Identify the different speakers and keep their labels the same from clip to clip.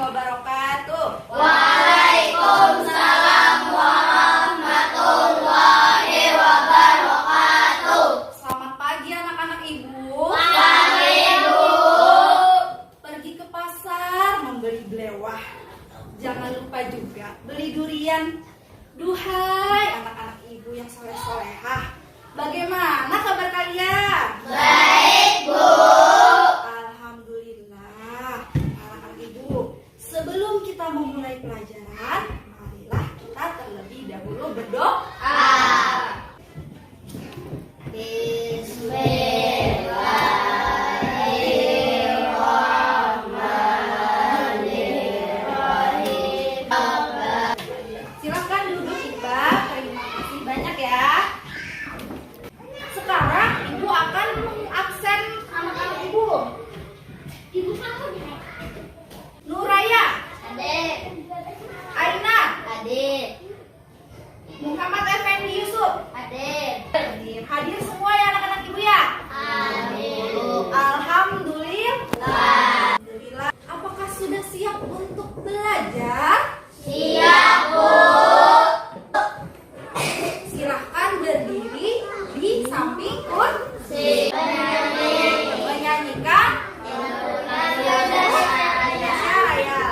Speaker 1: wabarakatuh.
Speaker 2: Waalaikumsalam warahmatullahi wabarakatuh.
Speaker 1: Selamat pagi anak-anak ibu.
Speaker 2: Pagi Bu.
Speaker 1: Pergi ke pasar membeli belewah. Jangan lupa juga beli durian. Duhai anak-anak ibu yang soleh-solehah, bagaimana kabar kalian?
Speaker 2: Baik Bu.
Speaker 1: Alhamdulillah. Anak-anak ibu, sebelum kita memulai pelajaran, marilah kita terlebih dahulu berdoa. Silakan duduk Iqbal. Terima kasih banyak ya. Sekarang ibu akan mengabsen anak-anak ibu. Ibu siapa? Nuraya,
Speaker 2: Adik.
Speaker 1: Aina,
Speaker 2: Adik.
Speaker 1: Muhammad Effendi Yusuf.
Speaker 2: Adik.
Speaker 1: Hadir semua ya anak-anak ibu ya.
Speaker 2: Adik.
Speaker 1: Alhamdulillah. Apakah sudah siap untuk belajar?
Speaker 2: Siap Bu.
Speaker 1: Silahkan berdiri di samping kursi. Menyanyikan Indonesia Raya.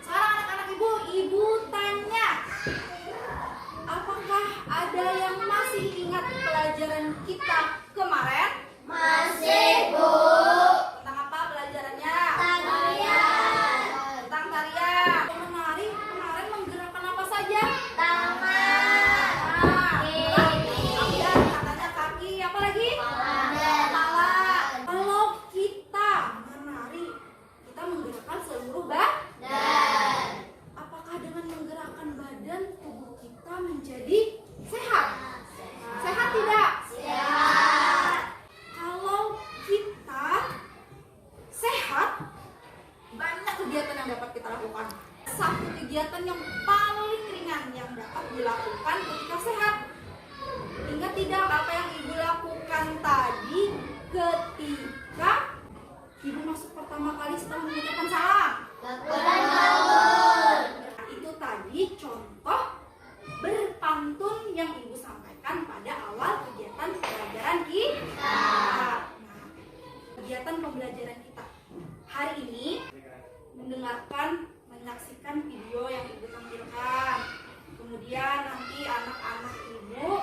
Speaker 1: Sekarang anak-anak ibu tanya, apakah ada yang masih ingat pelajaran kita kemarin?
Speaker 2: Masih Bu.
Speaker 1: Tentang apa pelajarannya?
Speaker 2: Tarian.
Speaker 1: Tentang tarian. Menari kemarin menggerakkan apa saja?
Speaker 2: Tangan.
Speaker 1: Tangan, katanya kaki, apa lagi? Kepala. Kalau kita menari, kita menggerakkan seluruh badan. Apakah dengan menggerakkan badan tubuh kita menjadi sehat? Sehat tidak?
Speaker 2: Sehat.
Speaker 1: Kalau kita sehat, banyak kegiatan yang dapat kita lakukan. Satu kegiatan yang paling ringan yang dapat dilakukan ketika sehat. Ingat tidak apa yang ibu lakukan tadi ketika ibu masuk pertama kali setelah mengucapkan salam? Itu tadi contoh berpantun yang ibu sampaikan pada awal kegiatan pelajaran kita. Nah, kegiatan pembelajaran kita hari ini menyaksikan video yang ibu tampilkan. Kemudian nanti anak-anak ibu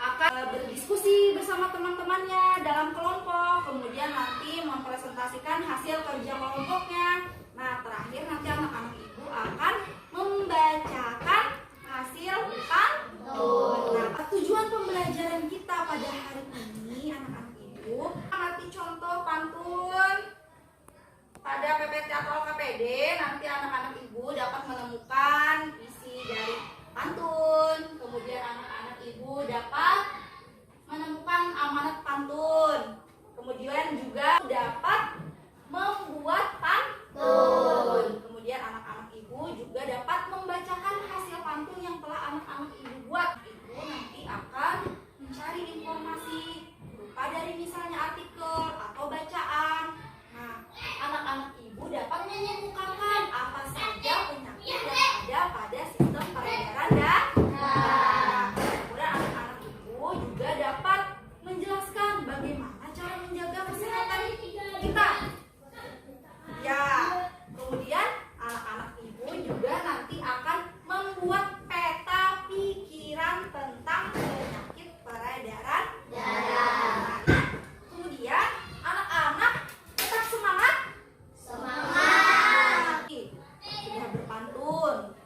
Speaker 1: akan berdiskusi bersama teman-temannya dalam kelompok. Kemudian nanti mempresentasikan hasil kerja kelompoknya. Nah, terakhir nanti anak-anak ibu akan membacakan hasil pantun. Nah, tujuan pembelajaran kita pada hari ini anak-anak ibu, amati contoh pantun pada PPT atau KPD. Nanti anak-anak ibu dapat menemukan isi dari pantun. Kemudian anak-anak ibu dapat menemukan amanat pantun. Kemudian juga dapat membuat pantun. Kemudian anak-anak ibu juga dapat membacakan hasil pantun yang telah anak-anak ibu buat. Ibu nanti akan mencari informasi berupa dari misalnya artikel atau bacaan. Nah, anak-anak ibu dapat mengemukakan apa saja penyakit yang ada pada sistem peredaran darah. Kemudian anak-anak ibu juga dapat menjelaskan bagaimana cara menjaga kesehatan kita. Ya, kemudian anak-anak ibu juga nanti akan membuat peta pikiran tentang penyakit peredaran darah. Kemudian anak-anak tetap semangat. Sudah berpantun.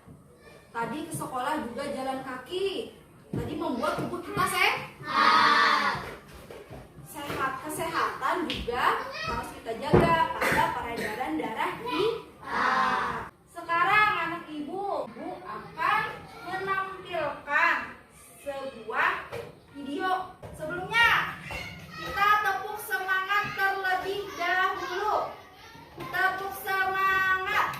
Speaker 1: Tadi ke sekolah juga jalan kaki. Tadi membuat tubuh kita sehat. Kesehatan juga harus kita jaga pada peredaran darah kita. Sekarang anak ibu akan menampilkan sebuah video. Sebelumnya kita tepuk semangat terlebih dahulu. Tepuk semangat.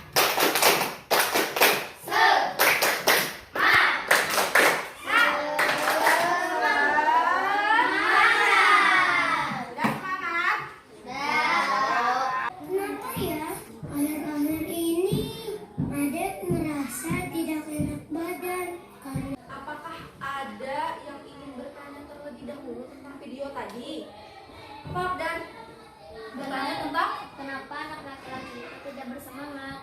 Speaker 1: tadi. Pop dan bertanya tentang
Speaker 2: Kenapa anak laki-laki itu tidak bersemangat?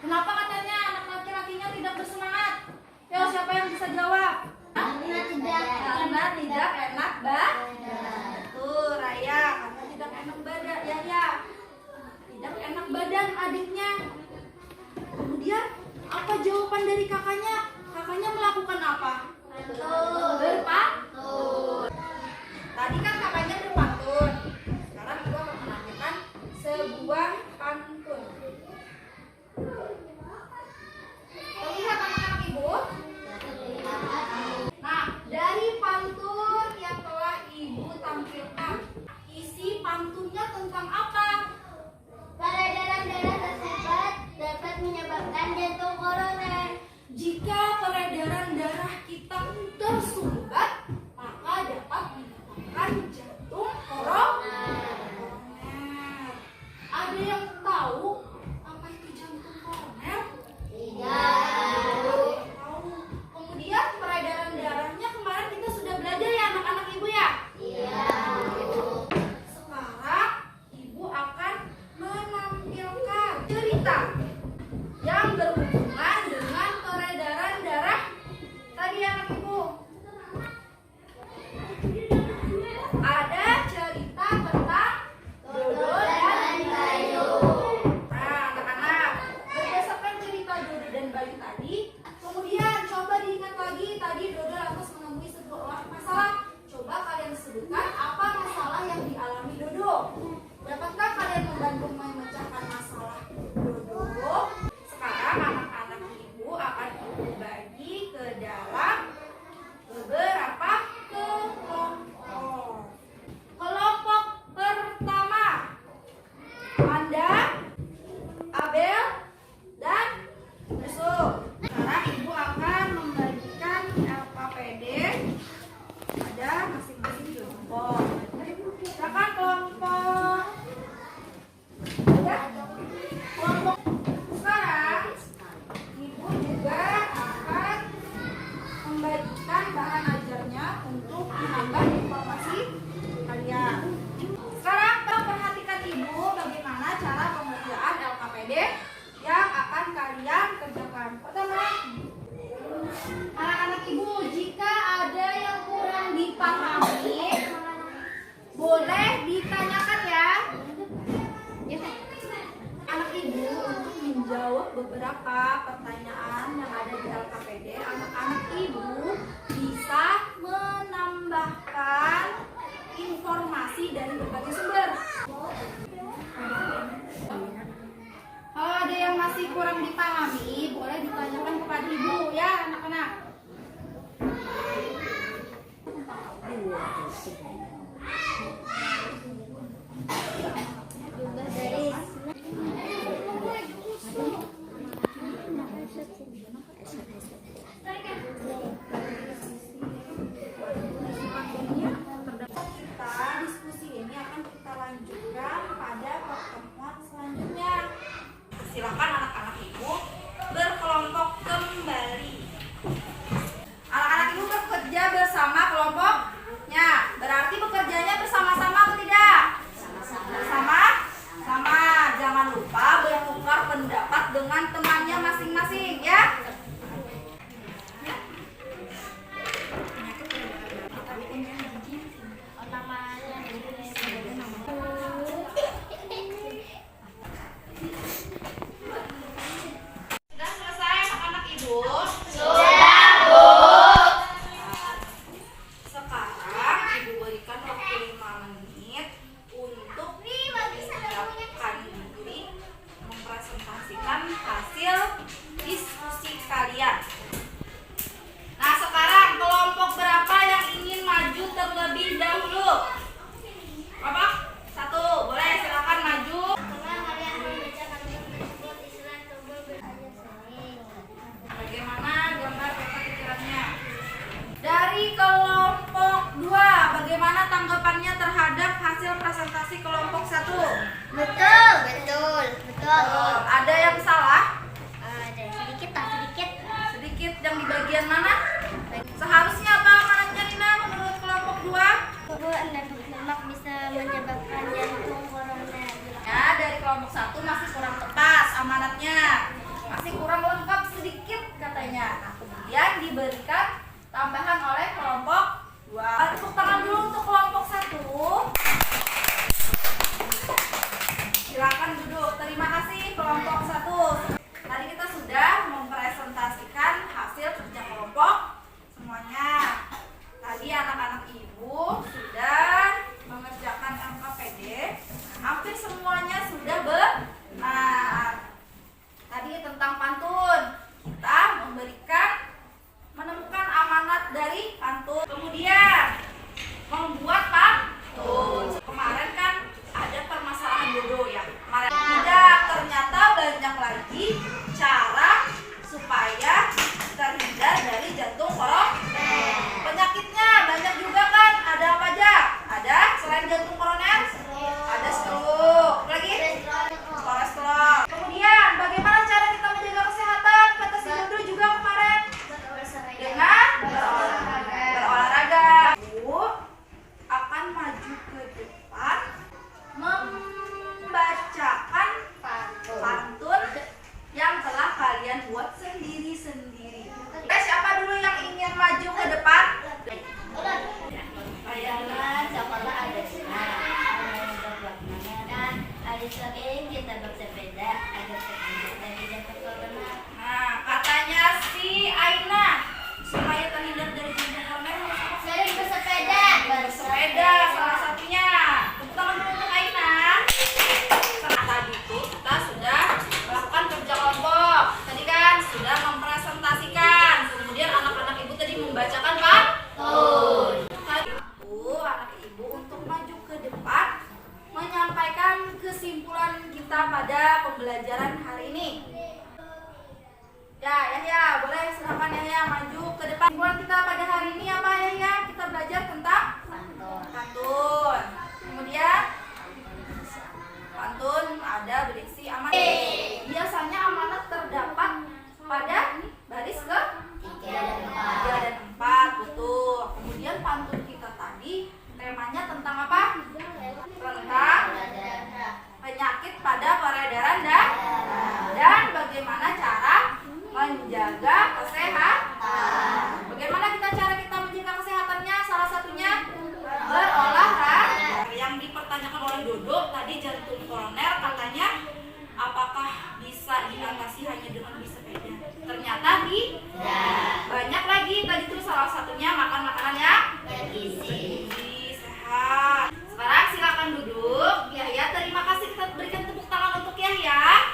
Speaker 1: kenapa katanya anak laki-lakinya tidak bersemangat. Yo, siapa yang bisa jawab?
Speaker 2: Karena tidak
Speaker 1: Enak badan. Tuh Raya, karena tidak enak badan. Ya, tidak enak badan adiknya. Kemudian apa jawaban dari kakaknya? Kakaknya melakukan apa? Berpantun. Tadi kan kakaknya berpantun. Sekarang ibu akan menanyakan sebuah pantun. Terlihat anak-anak ibu? Nah, dari pantun yang telah ibu tampilkan, isi pantunnya tentang apa?
Speaker 2: peredaran darah tersumbat dapat menyebabkan jantung koroner.
Speaker 1: Jika peredaran darah kita tersumbat, maka dapat menyebabkan jantung koroner. Ada yang tahu apa itu jantung koroner? Tahu. Kemudian peredaran darahnya kemarin kita sudah belajar ya anak-anak ibu ya? Sekarang ibu akan menampilkan cerita yang berhubungan dengan peredaran darah tadi anak ibu. Ada cerita tentang Dodo dan Bayu. Nah, anak-anak, berdasarkan cerita Dodo dan Bayu tadi, kemudian coba diingat lagi tadi Dodo lantas menemui sebuah masalah. Coba kalian sebutkan apa masalah yang dialami Dodo. Dapatkah kalian membantu memecahkan masalah Dodo? Sekarang anak-anak ibu akan ibu bagi ke dalam beberapa kelompok. Kelompok pertama, Anda, Abel, dan Yusuf. Sekarang ibu akan membagikan LKPD pada masing-masing kelompok. Silakan kelompok. Ya. Kelompok sekarang ibu juga akan membagikan bahan ajarnya untuk menambah informasi kalian. Sekarang perhatikan ibu bagaimana cara pengerjaan LKPD yang akan kalian kerjakan. Pertama, anak-anak ibu, jika ada yang kurang dipahami, boleh ditanyakan ya. Anak ibu untuk menjawab beberapa pertanyaan yang ada di LKPD, anak-anak ibu bisa menambahkan informasi dari berbagai sumber. Kalau ada yang masih kurang dipahami, boleh ditanyakan kepada ibu ya anak-anak.
Speaker 2: Juga dari
Speaker 1: Kita diskusi ini akan kita lanjutkan pada pertemuan selanjutnya. Silakan anak-anak ibu berkelompok kembali. Anak-anak ibu bekerja bersama kelompoknya. Berarti bekerjanya bersama-sama atau tidak? Bersama. Sama. Jangan lupa bertukar pendapat dengan temannya masing-masing ya. Sudah selesai anak-anak ibu?
Speaker 2: Sudah, Bu.
Speaker 1: Sekarang ibu berikan waktu 5 menit untuk menyiapkan diri mempresentasikan hasil diskusi kalian. Nah, sekarang kelompok berapa yang ingin maju terlebih dahulu? Kelompok 1, boleh silakan maju.
Speaker 2: Setelah kalian membaca kalimat tersebut, istilah tubuh beraja sering.
Speaker 1: Bagaimana gambar peta pikirannya? Dari kelompok 2, bagaimana tanggapannya terhadap hasil presentasi kelompok 1?
Speaker 2: Betul. Betul.
Speaker 1: Ada yang salah?
Speaker 2: Ada sedikit tak sedikit.
Speaker 1: Sedikit yang di bagian mana? Seharusnya apa manatnya Rina menurut kelompok 2?
Speaker 2: Tubuh dan
Speaker 1: kelompok 1 masih kurang tepat amanatnya, masih kurang lengkap sedikit katanya. Nah, kemudian diberikan tambahan oleh kelompok 2. Tepuk tangan dulu untuk kelompok 1. Silakan duduk. Terima kasih kelompok 1. Tadi kita sudah mempresentasikan hasil kerja kelompok semuanya. Tadi anak-anak ibu sudah mengerjakan LKPD. Hampir semuanya sudah benar. Tadi tentang pantun, kita menemukan amanat dari pantun. Kemudian membuat pantun. Kemarin kan ada permasalahan bodoh ya. Kemarin tidak, ternyata banyak lagi cara supaya terhindar dari jantung koroner. Penyakitnya banyak juga kan. Ada apa aja? Ada selain jantung koroner? Ada stroke. Lagi? Kolesterol. Kemudian bagaimana cara kita menjaga kesehatan? Kata si Dodo juga kemarin. Dengan berolahraga. Bu akan maju ke depan membacakan pantun yang telah kalian buat sendiri-sendiri. Siapa dulu yang ingin maju ke depan?
Speaker 2: Jangan sekolah ada senang, dan hari sering kita bersepeda agar terhindar dari jantung koroner.
Speaker 1: Nah, katanya si Aina supaya terhindar dari jantung koroner harus apa?
Speaker 2: Sering bersepeda.
Speaker 1: Bersepeda salah satunya. Tepuk tangan dulu untuk Aina. Tadi itu kita sudah melakukan kerja kelompok. Tadi kan sudah mempresentasikan. Kemudian anak-anak ibu tadi membacakan pantun. Tadi itu anak ibu untuk maju ke depan menyampaikan kesimpulan kita pada pembelajaran hari ini. Ya, Yahya, boleh silakan Yahya maju ke depan. Kesimpulan kita pada hari ini apa Yahya? Kita belajar tentang pantun. Kemudian pantun ada berisi amanat. Biasanya amanat terdapat pada baris ke 3 dan 4, betul. Kemudian pantun kita tadi temanya tentang apa? Tentang penyakit pada peredaran darah dan bagaimana cara menjaga kesehatan. Bagaimana cara kita menjaga kesehatannya? Salah satunya berolahraga. Yang dipertanyakan oleh Dodo tadi jantung koroner, katanya apakah bisa diatasi hanya dengan bersepeda? Ternyata banyak lagi. Tadi itu salah satunya makan makanan yang bergizi, sehat. Sekarang silakan duduk. Yahya, terima kasih, kita berikan tepuk tangan untuk Yahya.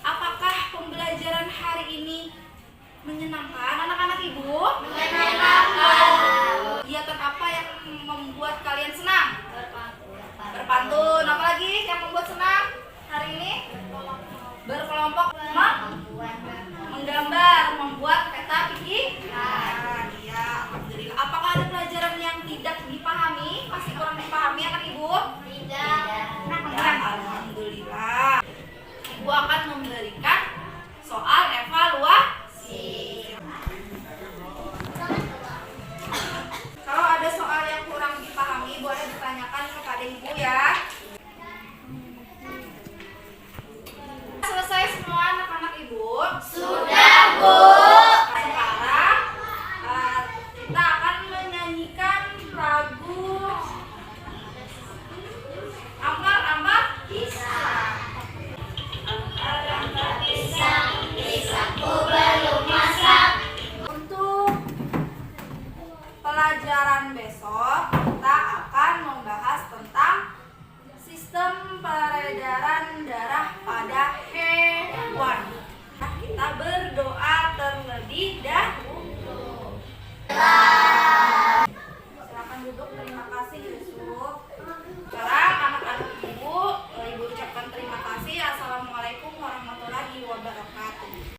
Speaker 1: Apakah pembelajaran hari ini menyenangkan anak-anak ibu?
Speaker 2: Menyenangkan.
Speaker 1: Kegiatan apa yang membuat kalian senang? Berpantun. Apalagi yang membuat senang hari ini? Berkelompok, menggambar, membuat peta pikiran. Iya, alhamdulillah. Apakah ada pelajaran yang tidak dipahami? Masih kurang dipahami anak ibu?
Speaker 2: Tidak.
Speaker 1: Ya, alhamdulillah. Ibu akan memberikan soal evaluasi. Kalau ada soal yang kurang dipahami, boleh ditanyakan kepada ibu ya. Selesai semua anak-anak ibu?
Speaker 2: Sudah, Bu.
Speaker 1: Sekarang kita akan menyanyikan lagu Amar-Amar Kisah.
Speaker 2: Amar-amar kisah, kisahku belum masak.
Speaker 1: Untuk pelajaran besok kita akan membahas tentang sistem peredaran darah pada hewan. Nah, kita berdoa terlebih dahulu. Silakan duduk. Terima kasih Yusuf. Sekarang